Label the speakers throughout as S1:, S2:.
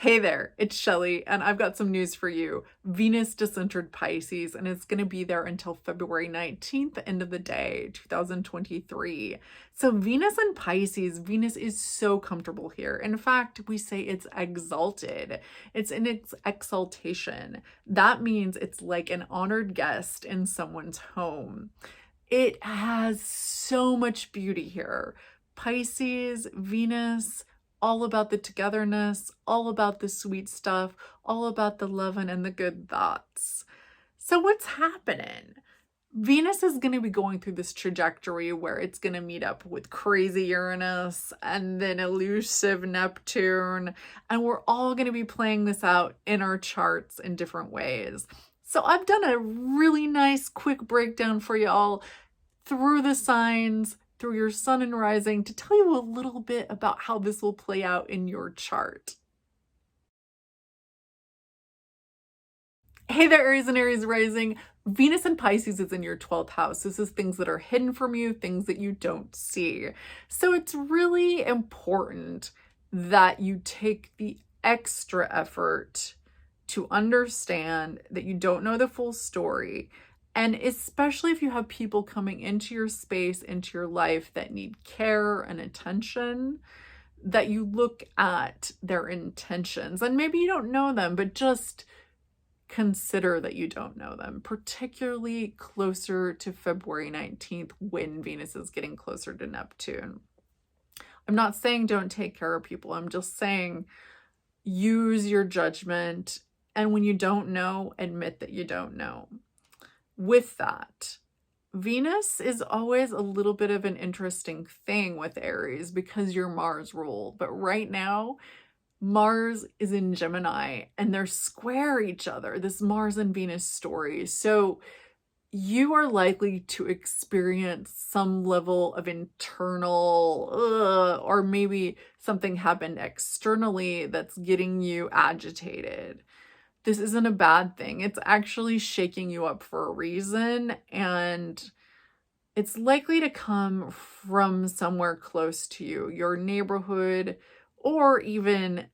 S1: Hey there, it's Shelly, and I've got some news for you. Venus just entered Pisces, and it's going to be there until February 19th, end of the day, 2023. So Venus in Pisces, Venus is so comfortable here. In fact, we say it's exalted. It's in its exaltation. That means it's like an honored guest in someone's home. It has so much beauty here. Pisces, Venus, all about the togetherness, all about the sweet stuff, all about the loving and the good thoughts. So what's happening? Venus is going to be going through this trajectory where it's going to meet up with crazy Uranus and then elusive Neptune, and we're all going to be playing this out in our charts in different ways. So I've done a really nice quick breakdown for y'all through the signs, through your sun and rising, to tell you a little bit about how this will play out in your chart. Hey there, Aries and Aries rising. Venus in Pisces is in your 12th house. This is things that are hidden from you, things that you don't see. So it's really important that you take the extra effort to understand that you don't know the full story. And especially if you have people coming into your space, into your life that need care and attention, that you look at their intentions. And maybe you don't know them, but just consider that you don't know them, particularly closer to February 19th when Venus is getting closer to Neptune. I'm not saying don't take care of people. I'm just saying use your judgment. And when you don't know, admit that you don't know. With that, Venus is always a little bit of an interesting thing with Aries because you're Mars ruled. But right now, Mars is in Gemini and they're square each other, this Mars and Venus story. So you are likely to experience some level of internal, or maybe something happened externally that's getting you agitated. This isn't a bad thing. It's actually shaking you up for a reason, and it's likely to come from somewhere close to you, your neighborhood, or even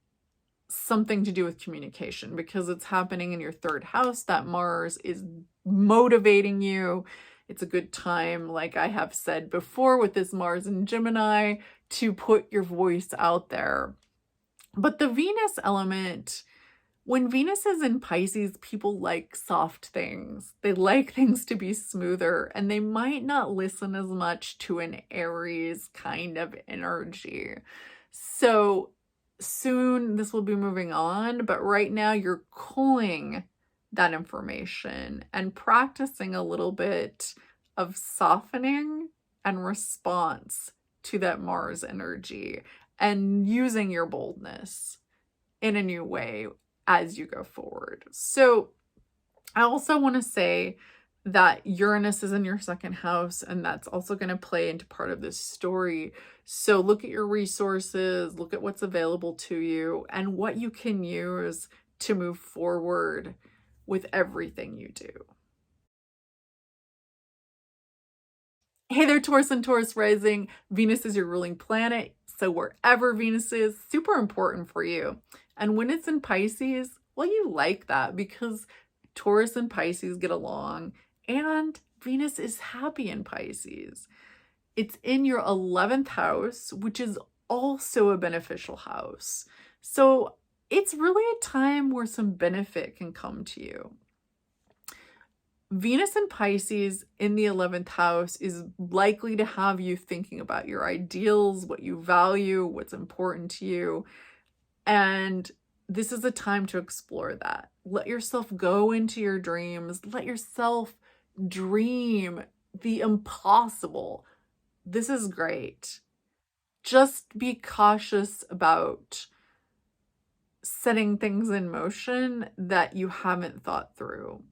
S1: something to do with communication, because it's happening in your 3rd house. That Mars is motivating you. It's a good time, like I have said before, with this Mars in Gemini, to put your voice out there. But the Venus element, when Venus is in Pisces, people like soft things. They like things to be smoother, and they might not listen as much to an Aries kind of energy. So soon this will be moving on, but right now you're cooling that information and practicing a little bit of softening and response to that Mars energy and using your boldness in a new way as you go forward. So I also want to say that Uranus is in your 2nd house, and that's also going to play into part of this story. So look at your resources, look at what's available to you, and what you can use to move forward with everything you do. Hey there, Taurus and Taurus rising. Venus is your ruling planet, so wherever Venus is, super important for you. And when it's in Pisces, well, you like that because Taurus and Pisces get along, and Venus is happy in Pisces. It's in your 11th house, which is also a beneficial house. So it's really a time where some benefit can come to you. Venus in Pisces in the 11th house is likely to have you thinking about your ideals, what you value, what's important to you. And this is a time to explore that. Let yourself go into your dreams. Let yourself dream the impossible. This is great. Just be cautious about setting things in motion that you haven't thought through.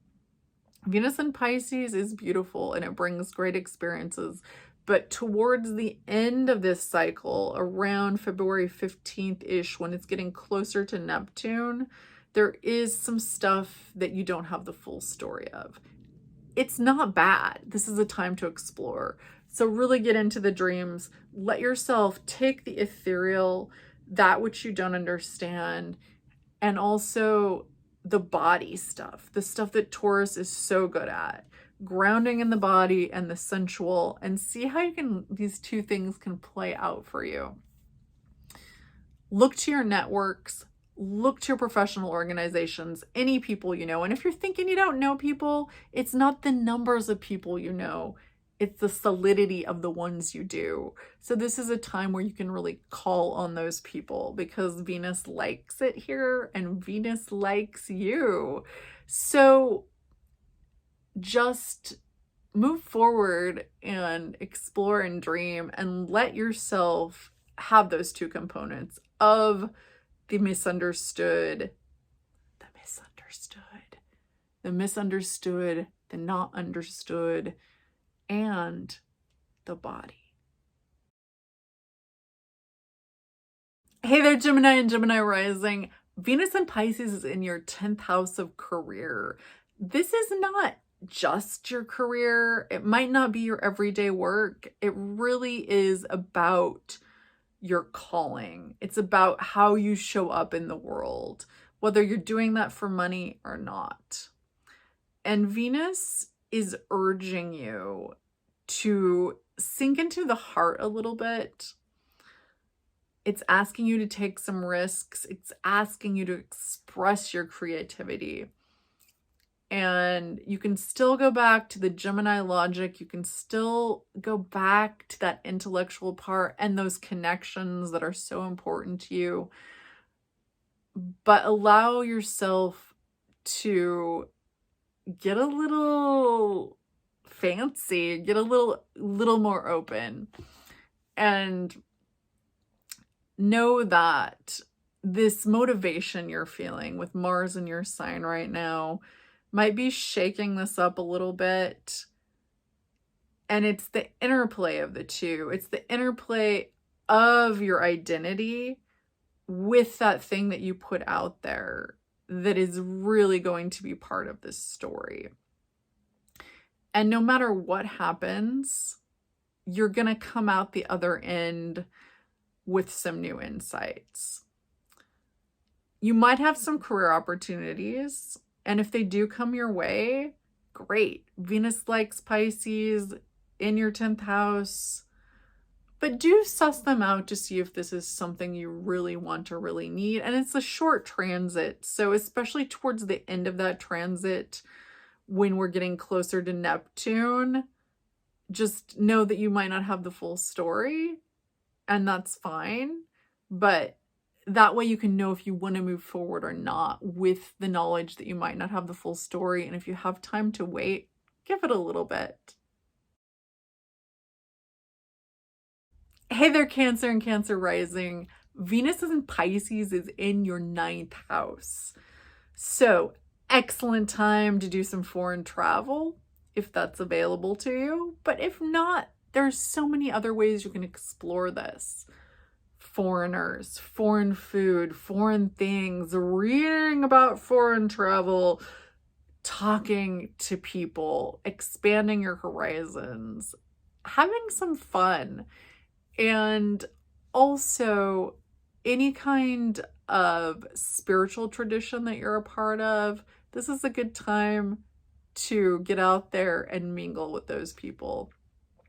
S1: Venus in Pisces is beautiful and it brings great experiences. But towards the end of this cycle, around February 15th-ish, when it's getting closer to Neptune, there is some stuff that you don't have the full story of. It's not bad. This is a time to explore. So really get into the dreams. Let yourself take the ethereal, that which you don't understand, and also the body stuff, the stuff that Taurus is so good at, grounding in the body and the sensual, and see how these two things can play out for you. Look to your networks, look to your professional organizations, any people you know. And if you're thinking you don't know people, it's not the numbers of people you know, it's the solidity of the ones you do. So this is a time where you can really call on those people because Venus likes it here and Venus likes you. So just move forward and explore and dream and let yourself have those two components of the misunderstood, the not understood, and the body. Hey there, Gemini and Gemini rising. Venus and Pisces is in your 10th house of career. This is not just your career. It might not be your everyday work. It really is about your calling. It's about how you show up in the world, whether you're doing that for money or not. And Venus is urging you to sink into the heart a little bit. It's asking you to take some risks. It's asking you to express your creativity. And you can still go back to the Gemini logic. You can still go back to that intellectual part and those connections that are so important to you. But allow yourself to get a little fancy, get a little more open, and know that this motivation you're feeling with Mars in your sign right now might be shaking this up a little bit. And it's the interplay of the two. It's the interplay of your identity with that thing that you put out there that is really going to be part of this story. And no matter what happens, you're going to come out the other end with some new insights. You might have some career opportunities, and if they do come your way, great. Venus likes Pisces in your 10th house, but do suss them out to see if this is something you really want or really need. And it's a short transit, so especially towards the end of that transit, when we're getting closer to Neptune, just know that you might not have the full story, and that's fine. But that way you can know if you want to move forward or not with the knowledge that you might not have the full story. And if you have time to wait, give it a little bit. Hey there, Cancer and Cancer rising. Venus in Pisces is in your 9th house. So excellent time to do some foreign travel if that's available to you. But if not, there's so many other ways you can explore this. Foreigners, foreign food, foreign things, reading about foreign travel, talking to people, expanding your horizons, having some fun, and also any kind of spiritual tradition that you're a part of. This is a good time to get out there and mingle with those people.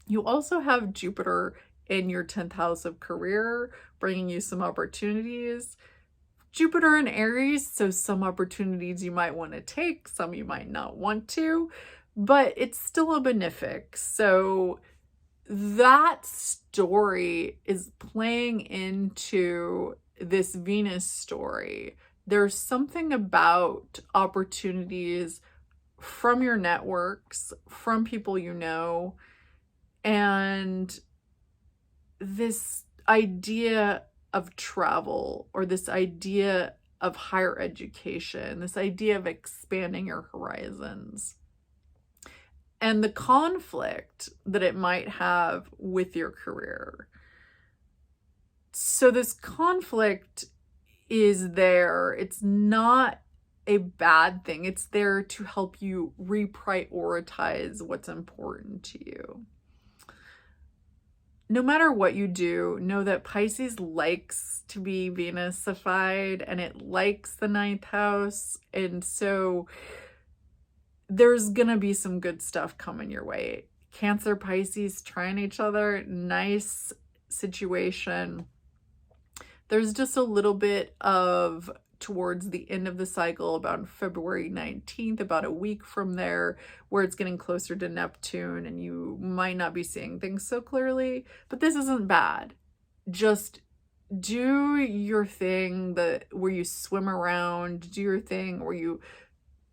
S1: You also have Jupiter in your 10th house of career, bringing you some opportunities. Jupiter in Aries, so some opportunities you might want to take, some you might not want to, but it's still a benefic. So that story is playing into this Venus story. There's something about opportunities from your networks, from people you know, and this idea of travel, or this idea of higher education, this idea of expanding your horizons, and the conflict that it might have with your career. So this conflict is there. It's not a bad thing. It's there to help you reprioritize what's important to you. no matter what you do, know that Pisces likes to be Venusified and it likes the ninth house. And so there's gonna be some good stuff coming your way. Cancer, Pisces trying each other, nice situation. There's just a little bit of towards the end of the cycle, about February 19th, about a week from there, where it's getting closer to Neptune and you might not be seeing things so clearly, but this isn't bad. Just do your thing where you swim around, do your thing where you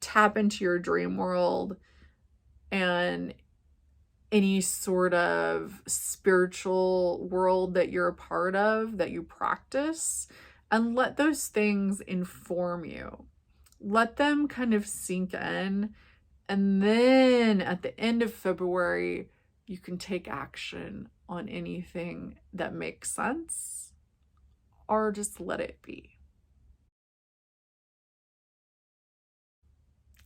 S1: tap into your dream world and any sort of spiritual world that you're a part of, that you practice, and let those things inform you. Let them kind of sink in. And then at the end of February, you can take action on anything that makes sense or just let it be.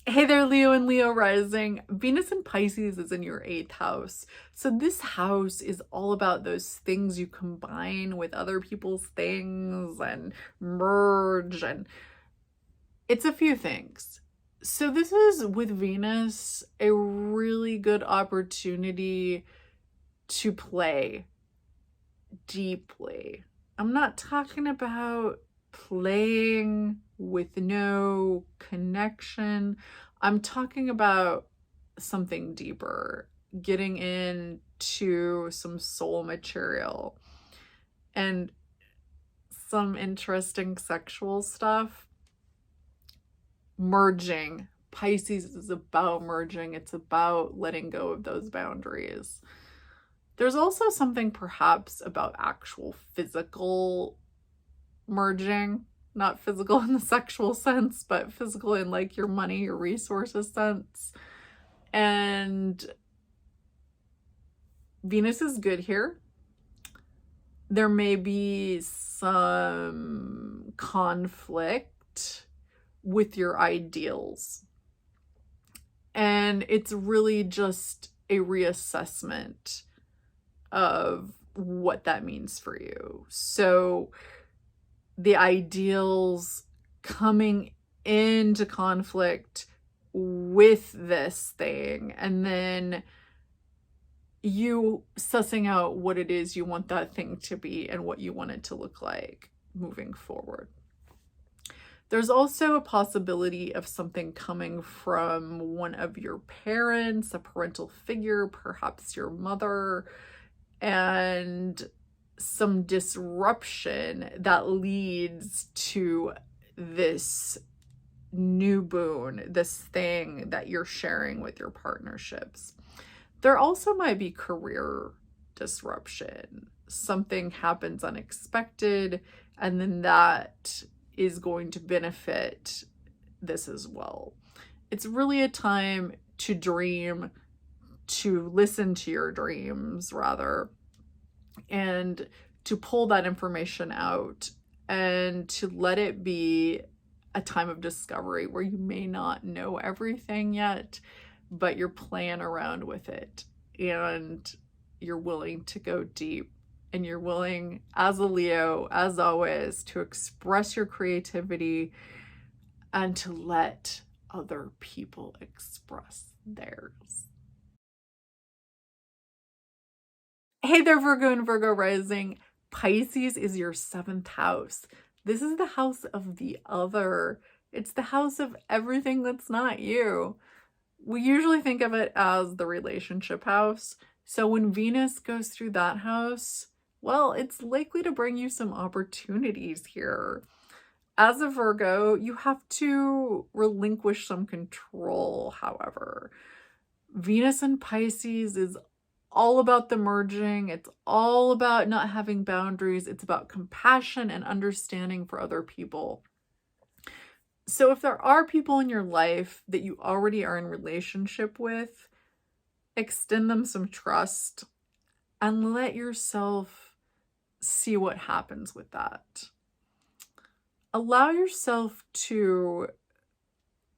S1: Hey there, Leo and Leo rising. Venus in Pisces is in your 8th house. So this house is all about those things you combine with other people's things and merge, and it's a few things. So this is, with Venus, a really good opportunity to play deeply. I'm not talking about playing with no connection. I'm talking about something deeper, getting into some soul material and some interesting sexual stuff. Merging. Pisces is about merging. It's about letting go of those boundaries. There's also something perhaps about actual physical merging, not physical in the sexual sense, but physical in like your money, your resources sense. And Venus is good here. There may be some conflict with your ideals. And it's really just a reassessment of what that means for you. So the ideals coming into conflict with this thing, and then you sussing out what it is you want that thing to be and what you want it to look like moving forward. There's also a possibility of something coming from one of your parents, a parental figure, perhaps your mother, and some disruption that leads to this new boon, this thing that you're sharing with your partnerships. There also might be career disruption. Something happens unexpected, and then that is going to benefit this as well. It's really a time to dream, to listen to your dreams rather, and to pull that information out and to let it be a time of discovery where you may not know everything yet, but you're playing around with it and you're willing to go deep, and you're willing, as a Leo, as always, to express your creativity and to let other people express theirs. Hey there, Virgo and Virgo rising. Pisces is your 7th house. This is the house of the other. It's the house of everything that's not you. We usually think of it as the relationship house. So when Venus goes through that house, well, it's likely to bring you some opportunities here. As a Virgo, you have to relinquish some control, however. Venus in Pisces is all about the merging. It's all about not having boundaries. It's about compassion and understanding for other people. So if there are people in your life that you already are in relationship with, extend them some trust and let yourself see what happens with that. Allow yourself to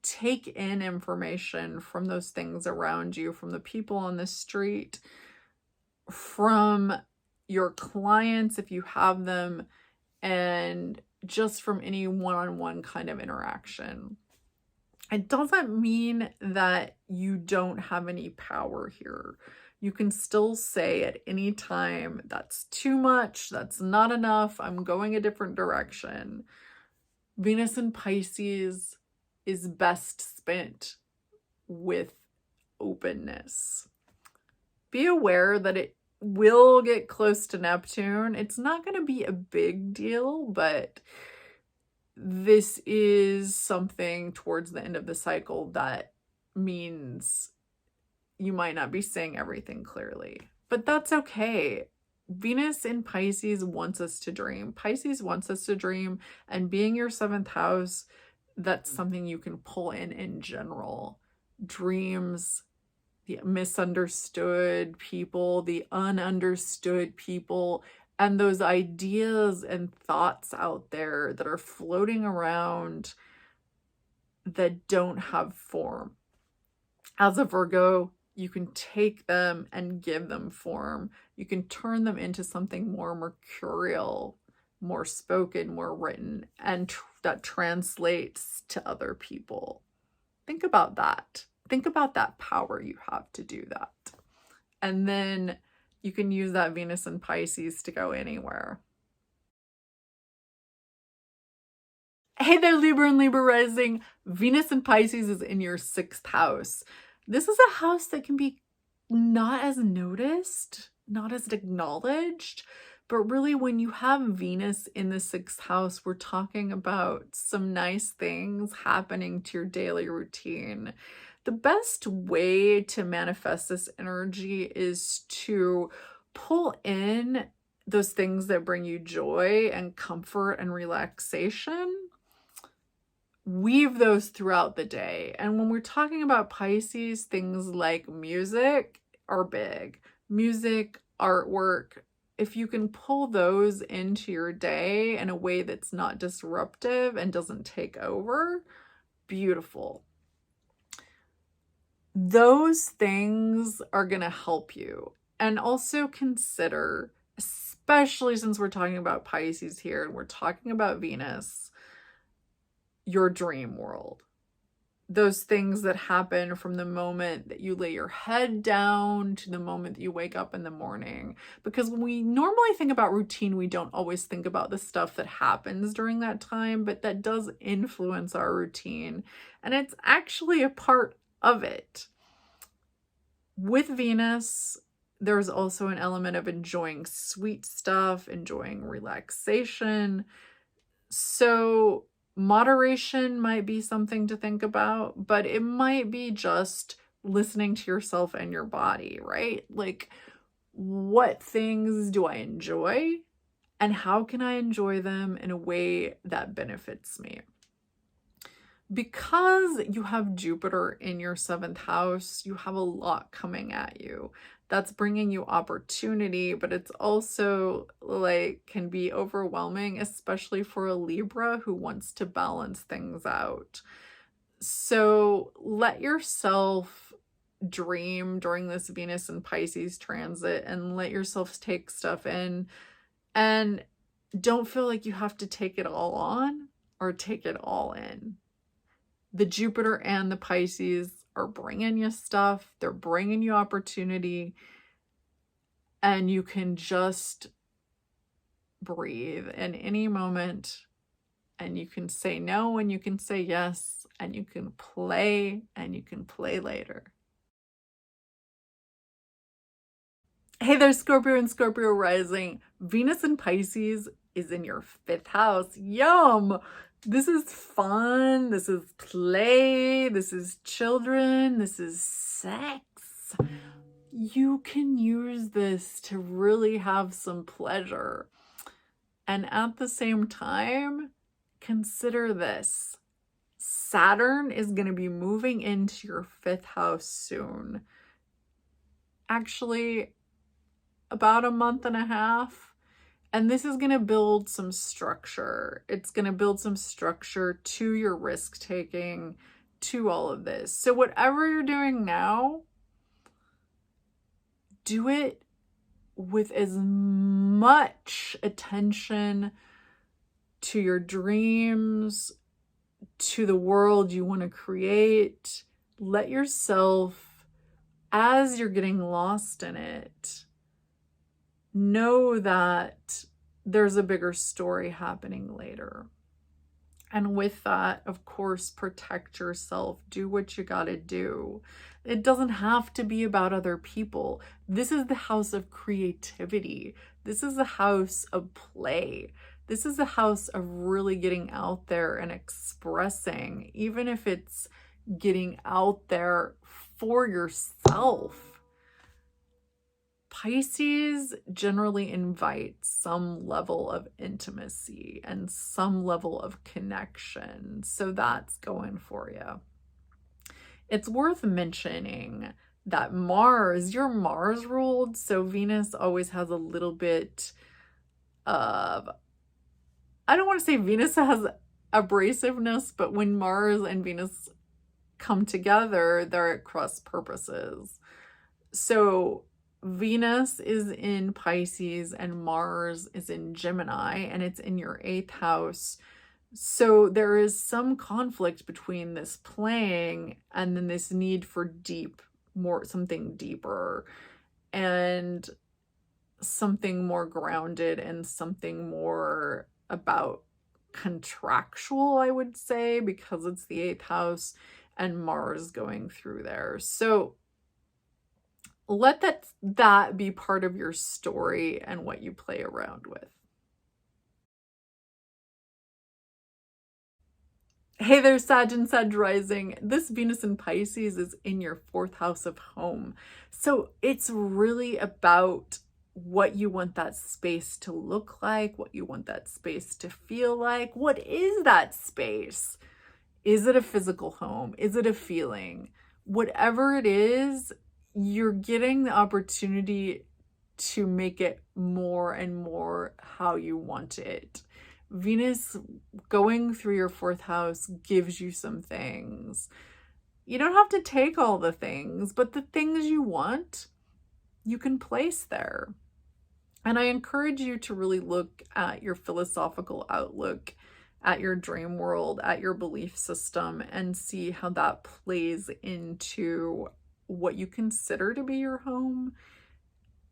S1: take in information from those things around you, from the people on the street, from your clients if you have them, and just from any one-on-one kind of interaction. It doesn't mean that you don't have any power here. You can still say at any time, that's too much, that's not enough, I'm going a different direction. Venus in Pisces is best spent with openness. Be aware that it will get close to Neptune. It's not going to be a big deal, but this is something towards the end of the cycle that means you might not be saying everything clearly, but that's okay. Venus in Pisces wants us to dream. Pisces wants us to dream, and being your 7th house, that's something you can pull in general. Dreams, the misunderstood people, the ununderstood people, and those ideas and thoughts out there that are floating around that don't have form. As a Virgo, you can take them and give them form. You can turn them into something more mercurial, more spoken, more written, and that translates to other people. Think about that. Think about that power you have to do that. And then you can use that Venus in Pisces to go anywhere. Hey there, Libra and Libra rising. Venus in Pisces is in your 6th house. This is a house that can be not as noticed, not as acknowledged, but really when you have Venus in the 6th house, we're talking about some nice things happening to your daily routine. The best way to manifest this energy is to pull in those things that bring you joy and comfort and relaxation. Weave those throughout the day. And when we're talking about Pisces, things like music are big. Music, artwork, if you can pull those into your day in a way that's not disruptive and doesn't take over, beautiful. Those things are going to help you. And also consider, especially since we're talking about Pisces here and we're talking about Venus, your dream world. Those things that happen from the moment that you lay your head down to the moment that you wake up in the morning. Because when we normally think about routine, we don't always think about the stuff that happens during that time, but that does influence our routine. And it's actually a part of it. With Venus, there's also an element of enjoying sweet stuff, enjoying relaxation. So moderation might be something to think about, but it might be just listening to yourself and your body, right? Like, what things do I enjoy and how can I enjoy them in a way that benefits me? Because you have Jupiter in your 7th house, you have a lot coming at you. That's bringing you opportunity, but it's also like can be overwhelming, especially for a Libra who wants to balance things out. So let yourself dream during this Venus and Pisces transit and let yourself take stuff in, and don't feel like you have to take it all on or take it all in. The Jupiter and the Pisces are bringing you stuff. They're bringing you opportunity. And you can just breathe in any moment. And you can say no and you can say yes. And you can play later. Hey there, Scorpio and Scorpio rising. Venus in Pisces is in your 5th house. Yum! This is fun, this is play, this is children, this is sex. You can use this to really have some pleasure. And at the same time, consider this. Saturn is going to be moving into your 5th house soon. Actually, about a month and a half. And this is going to build some structure. It's going to build some structure to your risk taking, to all of this. So whatever you're doing now, do it with as much attention to your dreams, to the world you want to create. Let yourself, as you're getting lost in it, know that there's a bigger story happening later. And with that, of course, protect yourself. Do what you gotta do. It doesn't have to be about other people. This is the house of creativity. This is the house of play. This is the house of really getting out there and expressing, even if it's getting out there for yourself. Pisces generally invite some level of intimacy and some level of connection. So that's going for you. It's worth mentioning that Mars, you're Mars ruled, so Venus always has a little bit of, I don't want to say Venus has abrasiveness, but when Mars and Venus come together, they're at cross purposes. So Venus is in Pisces and Mars is in Gemini, and it's in your 8th house. So there is some conflict between this playing and then this need for something deeper and something more grounded and something more about contractual, I would say, because it's the 8th house and Mars going through there. So let that be part of your story and what you play around with. Hey there, Sag and Sag rising. This Venus in Pisces is in your 4th house of home. So it's really about what you want that space to look like, what you want that space to feel like. What is that space? Is it a physical home? Is it a feeling? Whatever it is, you're getting the opportunity to make it more and more how you want it. Venus going through your 4th house gives you some things. You don't have to take all the things, but the things you want, you can place there. And I encourage you to really look at your philosophical outlook, at your dream world, at your belief system, and see how that plays into what you consider to be your home.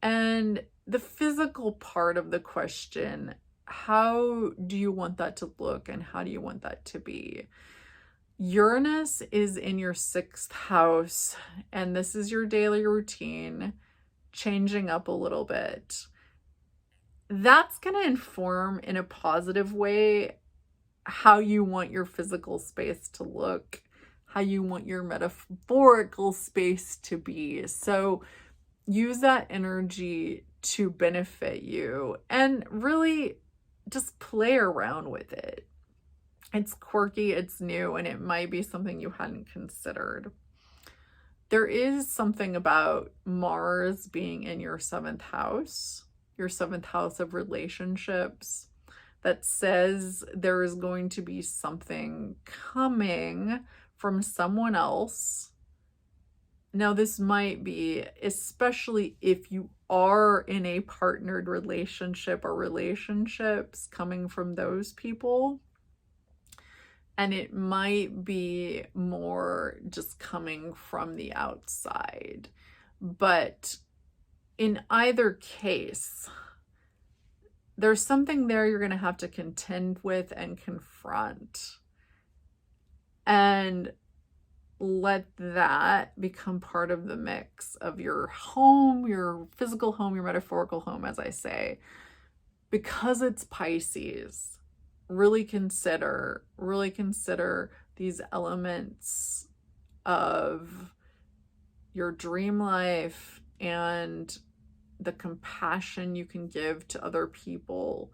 S1: And the physical part of the question, how do you want that to look and how do you want that to be? Uranus is in your 6th house, and this is your daily routine, changing up a little bit. That's going to inform in a positive way how you want your physical space to look, how you want your metaphorical space to be. So use that energy to benefit you and really just play around with it. It's quirky, it's new, and it might be something you hadn't considered. There is something about Mars being in your 7th house of relationships, that says there is going to be something coming from someone else. Now, this might be, especially if you are in a partnered relationship or relationships, coming from those people. And it might be more just coming from the outside. But in either case, there's something there you're going to have to contend with and confront. And let that become part of the mix of your home, your physical home, your metaphorical home, as I say. Because it's Pisces, really consider these elements of your dream life and the compassion you can give to other people,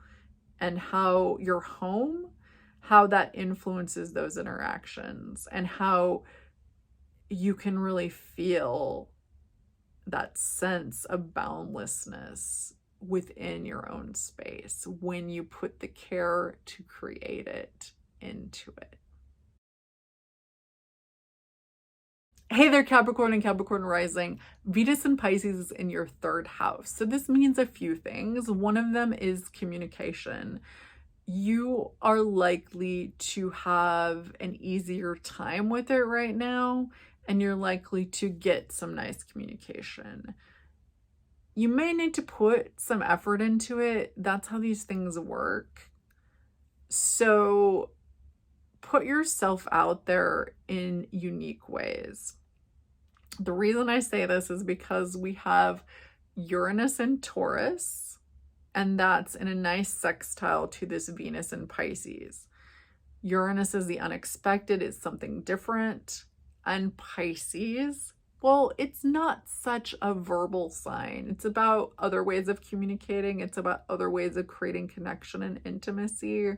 S1: and how your home, how that influences those interactions, and how you can really feel that sense of boundlessness within your own space when you put the care to create it into it. Hey there, Capricorn and Capricorn rising. Venus and Pisces is in your third house. So this means a few things. One of them is communication. You are likely to have an easier time with it right now, and you're likely to get some nice communication. You may need to put some effort into it. That's how these things work. So put yourself out there in unique ways. The reason I say this is because we have Uranus and Taurus, and that's in a nice sextile to this Venus and Pisces. Uranus is the unexpected, it's something different. And Pisces, well, it's not such a verbal sign. It's about other ways of communicating. It's about other ways of creating connection and intimacy.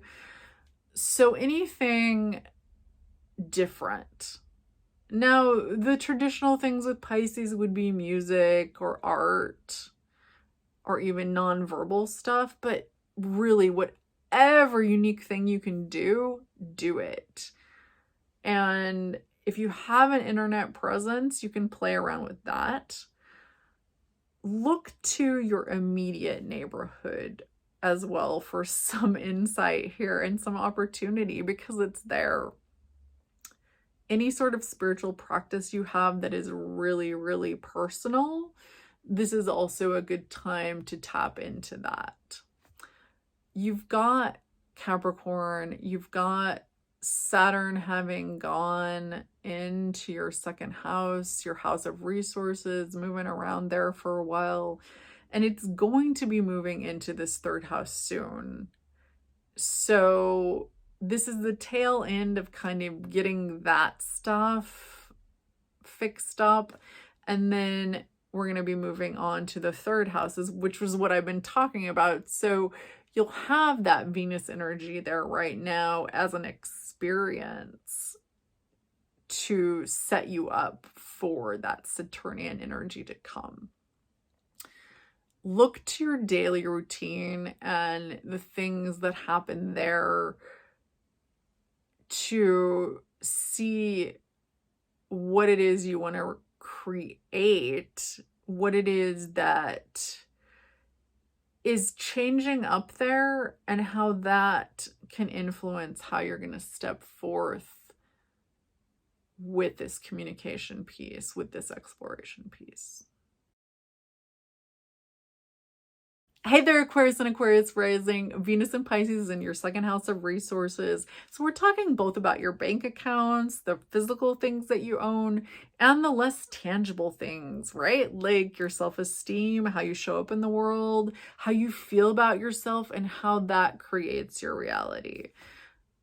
S1: So anything different. Now, the traditional things with Pisces would be music or art or even nonverbal stuff, but really whatever unique thing you can do, do it. And if you have an internet presence, you can play around with that. Look to your immediate neighborhood as well for some insight here and some opportunity, because it's there. Any sort of spiritual practice you have that is really, really personal, this is also a good time to tap into that. You've got Capricorn, you've got Saturn having gone into your second house, your house of resources, moving around there for a while, and it's going to be moving into this third house soon. So this is the tail end of kind of getting that stuff fixed up, and then we're going to be moving on to the third houses, which was what I've been talking about. So you'll have that Venus energy there right now as an experience to set you up for that Saturnian energy to come. Look to your daily routine and the things that happen there to see what it is you want to create, what it is that is changing up there, and how that can influence how you're going to step forth with this communication piece, with this exploration piece. Hey there, Aquarius and Aquarius rising. Venus and Pisces is in your second house of resources. So we're talking both about your bank accounts, the physical things that you own, and the less tangible things, right? Like your self-esteem, how you show up in the world, how you feel about yourself, and how that creates your reality.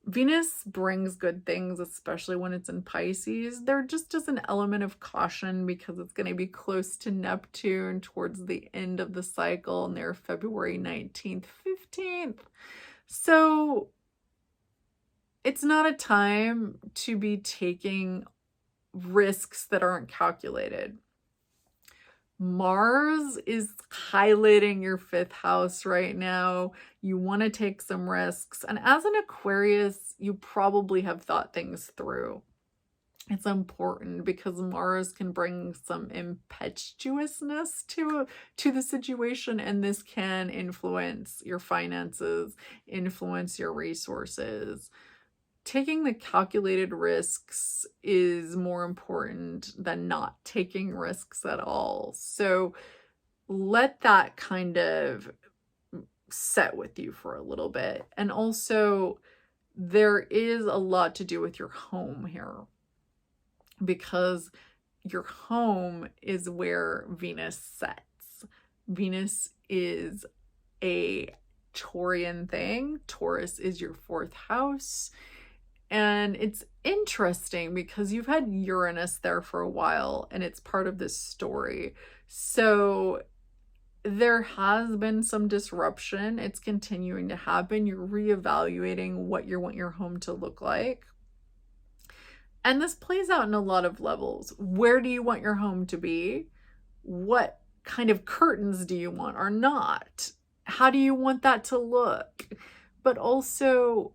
S1: Venus brings good things, especially when it's in Pisces. There just is an element of caution because it's going to be close to Neptune towards the end of the cycle, near February 19th, 15th. So it's not a time to be taking risks that aren't calculated. Mars is highlighting your fifth house right now. You want to take some risks. And as an Aquarius, you probably have thought things through. It's important because Mars can bring some impetuousness to the situation, and this can influence your finances, influence your resources. Taking the calculated risks is more important than not taking risks at all. So let that kind of set with you for a little bit. And also, there is a lot to do with your home here, because your home is where Venus sets. Venus is a Taurian thing. Taurus is your fourth house. And it's interesting because you've had Uranus there for a while, and it's part of this story. So there has been some disruption. It's continuing to happen. You're reevaluating what you want your home to look like. And this plays out in a lot of levels. Where do you want your home to be? What kind of curtains do you want or not? How do you want that to look? But also,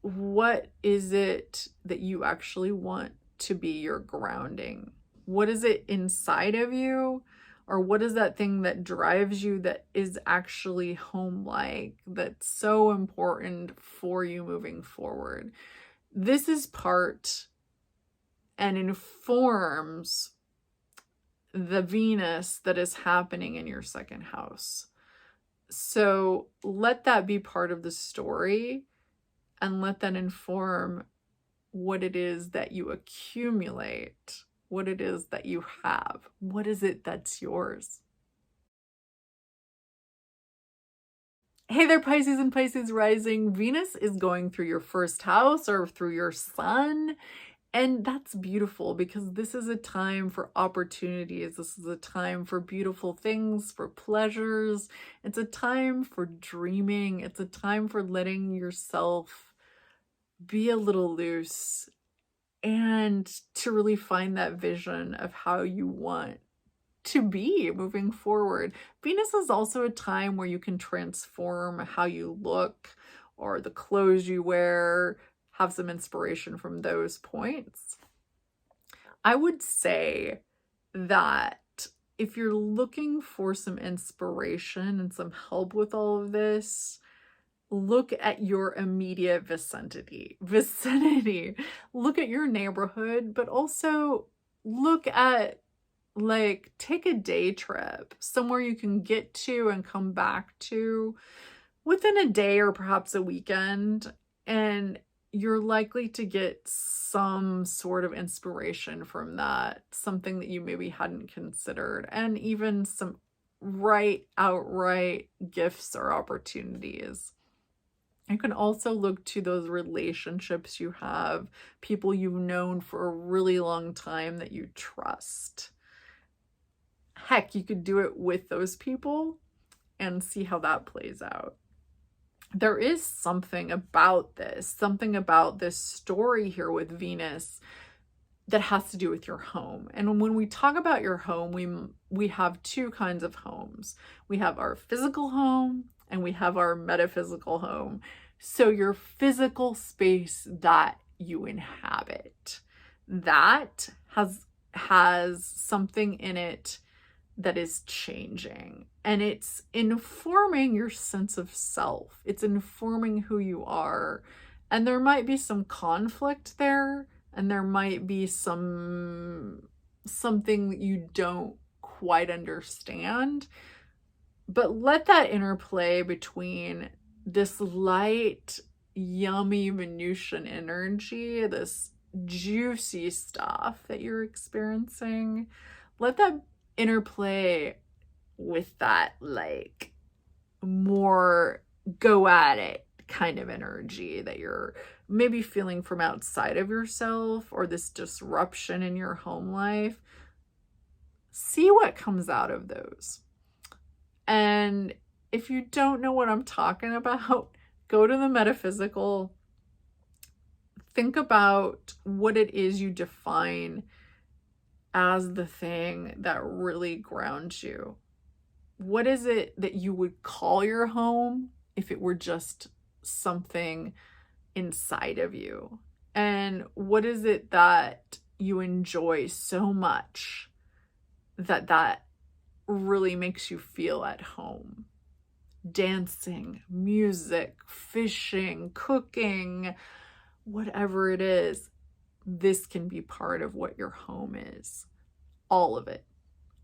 S1: what is it that you actually want to be your grounding? What is it inside of you? Or what is that thing that drives you that is actually home-like, that's so important for you moving forward? This is part and informs the Venus that is happening in your second house. So let that be part of the story and let that inform what it is that you accumulate, what it is that you have. What is it that's yours? Hey there, Pisces and Pisces rising. Venus is going through your first house or through your sun. And that's beautiful because this is a time for opportunities. This is a time for beautiful things, for pleasures. It's a time for dreaming. It's a time for letting yourself be a little loose and to really find that vision of how you want to be moving forward. Venus is also a time where you can transform how you look or the clothes you wear, have some inspiration from those points. I would say that if you're looking for some inspiration and some help with all of this, look at your immediate vicinity. Look at your neighborhood, but also look at, like, take a day trip somewhere you can get to and come back to within a day or perhaps a weekend, and you're likely to get some sort of inspiration from that, something that you maybe hadn't considered, and even some outright gifts or opportunities. You can also look to those relationships you have, people you've known for a really long time that you trust. Heck, you could do it with those people and see how that plays out. There is something about this story here with Venus that has to do with your home. And when we talk about your home, we have two kinds of homes. We have our physical home and we have our metaphysical home. So your physical space that you inhabit, that has something in it that is changing, and it's informing your sense of self. It's informing who you are. And there might be some conflict there, and there might be something that you don't quite understand. But let that interplay between this light, yummy Venusian energy, this juicy stuff that you're experiencing, let that interplay with that, like, more go at it kind of energy that you're maybe feeling from outside of yourself, or this disruption in your home life. See what comes out of those. And if you don't know what I'm talking about, go to the metaphysical. Think about what it is you define as the thing that really grounds you. What is it that you would call your home if it were just something inside of you? And what is it that you enjoy so much that really makes you feel at home? Dancing, music, fishing, cooking, whatever it is, this can be part of what your home is. All of it.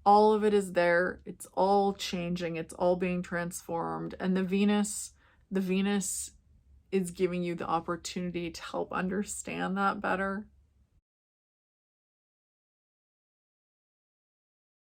S1: All of it is there. It's all changing. It's all being transformed. And the Venus is giving you the opportunity to help understand that better.